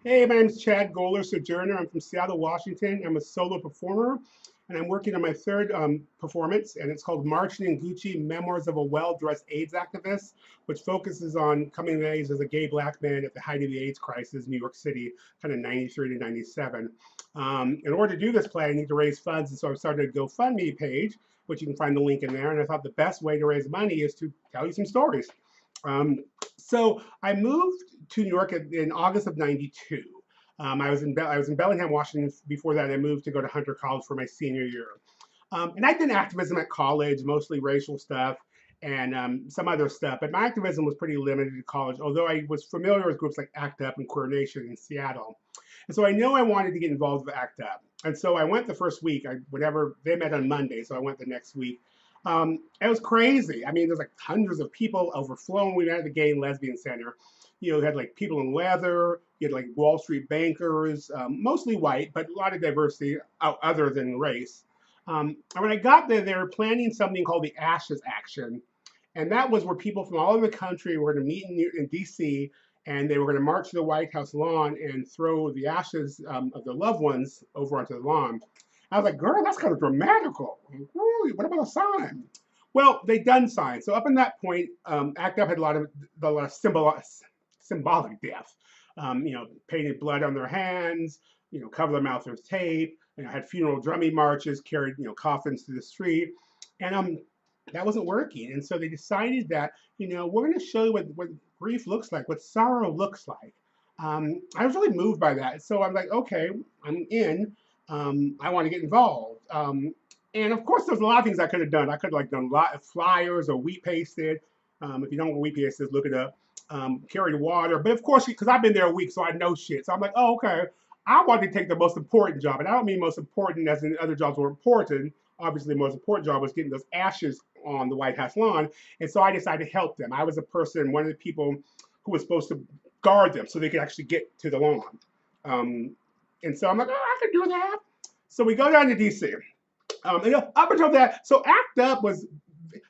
Hey, my name's Chad Goller-Sojourner. I'm from Seattle, Washington. I'm a solo performer, and I'm working on my third performance, and it's called Marching in Gucci, Memoirs of a Well-Dressed AIDS Activist, which focuses on coming of age as a gay black man at the height of the AIDS crisis in New York City, kind of 93 to 97. In order to do this play, I need to raise funds, and so I started a GoFundMe page, which you can find the link in there, and I thought the best way to raise money is to tell you some stories. Um, so I moved to New York in August of '92. I was in Bellingham, Washington before that. I moved to go to Hunter College for my senior year, and I did activism at college, mostly racial stuff and some other stuff. But my activism was pretty limited at college, although I was familiar with groups like ACT UP and Queer Nation in Seattle. And so I knew I wanted to get involved with ACT UP. And so I went the first week. Whenever they met on Monday, so I went the next week. It was crazy. I mean, there's like hundreds of people overflowing. We met at the Gay and Lesbian Center. You know, we had like people in leather, you had like Wall Street bankers, mostly white, but a lot of diversity other than race. And when I got there, they were planning something called the Ashes Action. And that was where people from all over the country were going to meet in DC, and they were going to march to the White House lawn and throw the ashes of their loved ones over onto the lawn. I was like, girl, that's kind of dramatical. Really? What about a sign? Well, they done signs. So up in that point, ACT UP had a lot of symbolic death. Painted blood on their hands, cover their mouth with tape, had funeral drumming marches, carried, coffins to the street. And that wasn't working. And so they decided that, we're going to show you what grief looks like, what sorrow looks like. I was really moved by that. So I'm like, okay, I'm in. I want to get involved. And of course, there's a lot of things I could have done. I could have like done a lot of flyers or wheat pasted. If you don't know what wheat paste is, look it up. Carried water. But of course, because I've been there a week, so I know shit. So I'm like, oh, okay. I want to take the most important job. And I don't mean most important as in other jobs were important. Obviously, the most important job was getting those ashes on the White House lawn. And so I decided to help them. I was a person, one of the people who was supposed to guard them so they could actually get to the lawn. And so I'm like, oh, I can do that. So we go down to DC. Up until that, so ACT UP was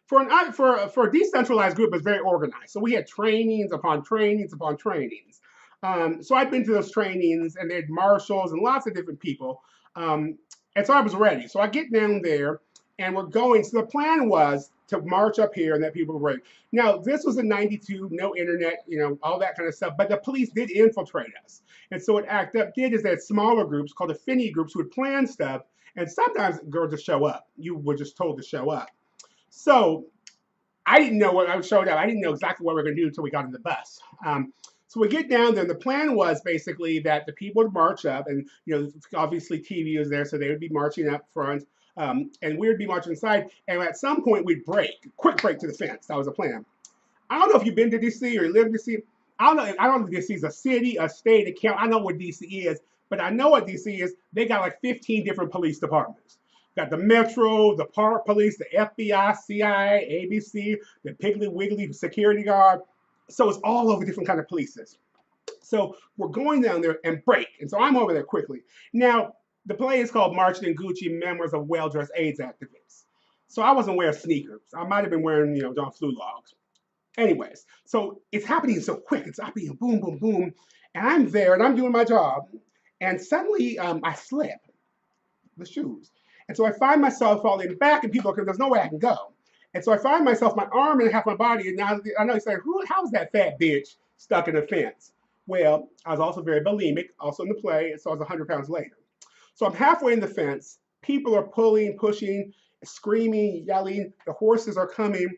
for a decentralized group, it was very organized. So we had trainings upon trainings upon trainings. So I'd been to those trainings, and they had marshals and lots of different people. And so I was ready. So I get down there, and we're going. So the plan was to march up here, and that people were ready. Now this was in '92, no internet, all that kind of stuff. But the police did infiltrate us. And so what ACT UP did is they had smaller groups called affinity groups who would plan stuff. And sometimes girls would show up. You were just told to show up. So I didn't know what I showed up. I didn't know exactly what we were going to do until we got on the bus. So we get down there, and the plan was basically that the people would march up, and obviously TV was there, so they would be marching up front, and we would be marching inside. And at some point, we'd quick break to the fence. That was the plan. I don't know if you've been to DC or you live in DC. I don't know. I don't know if DC is a city, a state, a county. I know what DC is, but I know what DC is. They got like 15 different police departments. Got the Metro, the Park Police, the FBI, CIA, ABC, the Piggly Wiggly security guard. So it's all over different kind of polices. So we're going down there and break. And so I'm over there quickly. Now, the play is called Marching in Gucci, Memoirs of Well-Dressed AIDS Activists. So I wasn't wearing sneakers. I might have been wearing, John Flu logs. Anyways, so it's happening so quick. It's happening boom, boom, boom. And I'm there and I'm doing my job. And suddenly I slip the shoes. And so I find myself falling back, and people, because there's no way I can go. And so I find myself, my arm and half my body, and now I know you say, how's that fat bitch stuck in the fence? Well, I was also very bulimic, also in the play, and so I was 100 pounds later. So I'm halfway in the fence. People are pulling, pushing, screaming, yelling. The horses are coming.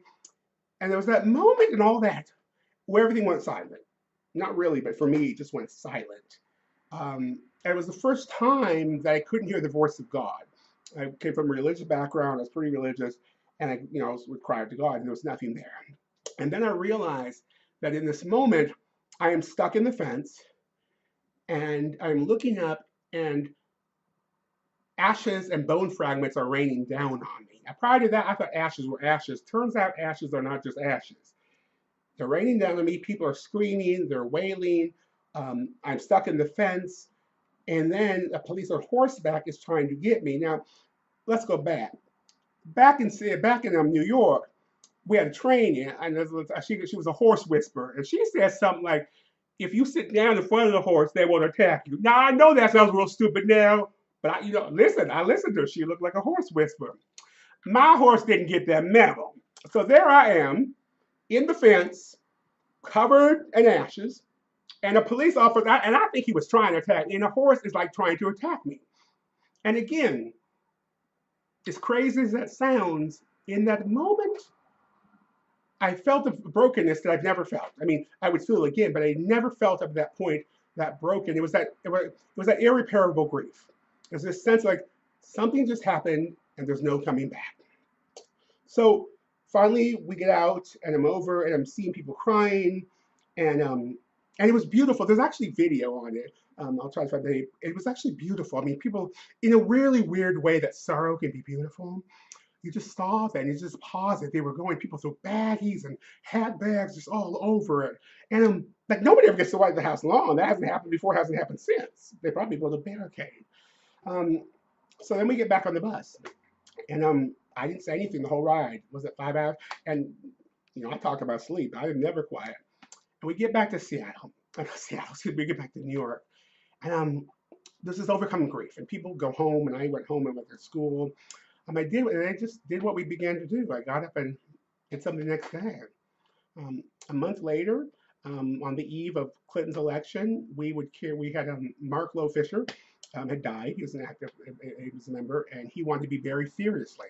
And there was that moment and all that where everything went silent. Not really, but for me, it just went silent. And it was the first time that I couldn't hear the voice of God. I came from a religious background. I was pretty religious, and I would cry out to God, and there was nothing there. And then I realized that in this moment, I am stuck in the fence, and I'm looking up, and ashes and bone fragments are raining down on me. Now, prior to that, I thought ashes were ashes. Turns out ashes are not just ashes. They're raining down on me. People are screaming. They're wailing. I'm stuck in the fence. And then a police on horseback is trying to get me. Now, let's go back. Back in New York, we had a training, and she was a horse whisperer, and she said something like, if you sit down in front of the horse, they won't attack you. Now I know that sounds real stupid now, but listen. I listened to her. She looked like a horse whisperer. My horse didn't get that memo. So there I am in the fence, covered in ashes, and a police officer, and I think he was trying to attack me, and a horse is like trying to attack me. And again, as crazy as that sounds, in that moment, I felt a brokenness that I've never felt. I mean, I would feel it again, but I never felt up to that point that broken. It was that irreparable grief. It was this sense like something just happened and there's no coming back. So finally we get out and I'm over and I'm seeing people crying and it was beautiful. There's actually video on it. I'll try to find it. It was actually beautiful. I mean, people, in a really weird way that sorrow can be beautiful. You just saw that and you just paused it. They were going, people threw baggies and hat bags just all over it. And like nobody ever gets to White House lawn. That hasn't happened before, hasn't happened since. They probably built a barricade. So then we get back on the bus. And I didn't say anything the whole ride. Was it 5 hours? And I talk about sleep. I am never quiet. And we get back to Seattle. We get back to New York. And this is overcoming grief. And people go home, and I went home and went to school. I just did what we began to do. I got up and did something the next day. A month later, on the eve of Clinton's election, we had Mark Lowe Fisher had died. He was he was a member, and he wanted to be buried seriously.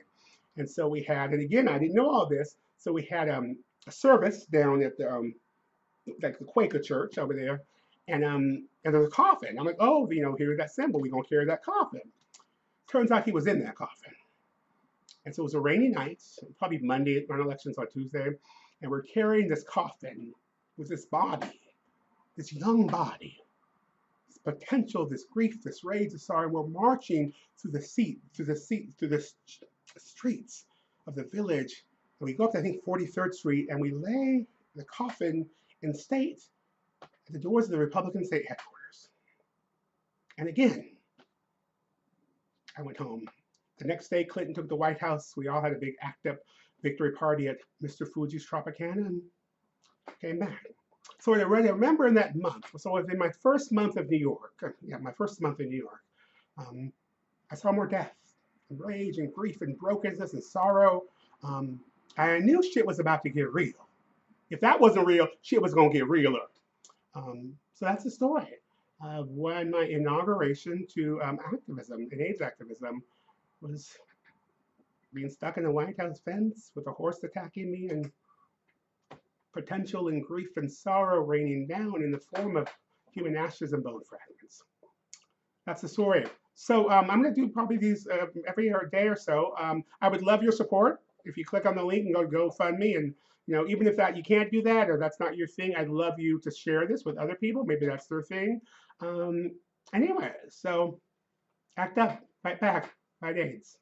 And so we had, and again, I didn't know all this, so we had a service down at the like the Quaker church over there, and there's a coffin. I'm like, oh, here's that symbol. We're gonna carry that coffin. Turns out he was in that coffin. And so it was a rainy night, probably Monday, run elections on Tuesday, and we're carrying this coffin with this body, this young body, this potential, this grief, this rage, this sorrow. We're marching through the streets of the village, and we go up to, I think, 43rd Street, and we lay the coffin in state at the doors of the Republican state headquarters. And again, I went home. The next day, Clinton took the White House. We all had a big act-up victory party at Mr. Fuji's Tropicana and came back. So I remember in that month, so in my first month of New York, I saw more death, and rage, and grief, and brokenness, and sorrow. I knew shit was about to get real. If that wasn't real, shit was going to get realer. So that's the story of when my inauguration to activism, and AIDS activism, was being stuck in the White House fence with a horse attacking me and potential and grief and sorrow raining down in the form of human ashes and bone fragments. That's the story. So I'm going to do probably these every day or so. I would love your support. If you click on the link and go to GoFundMe, and even if you can't do that or that's not your thing, I'd love you to share this with other people. Maybe that's their thing. Anyway, so act up, fight back. Fight AIDS.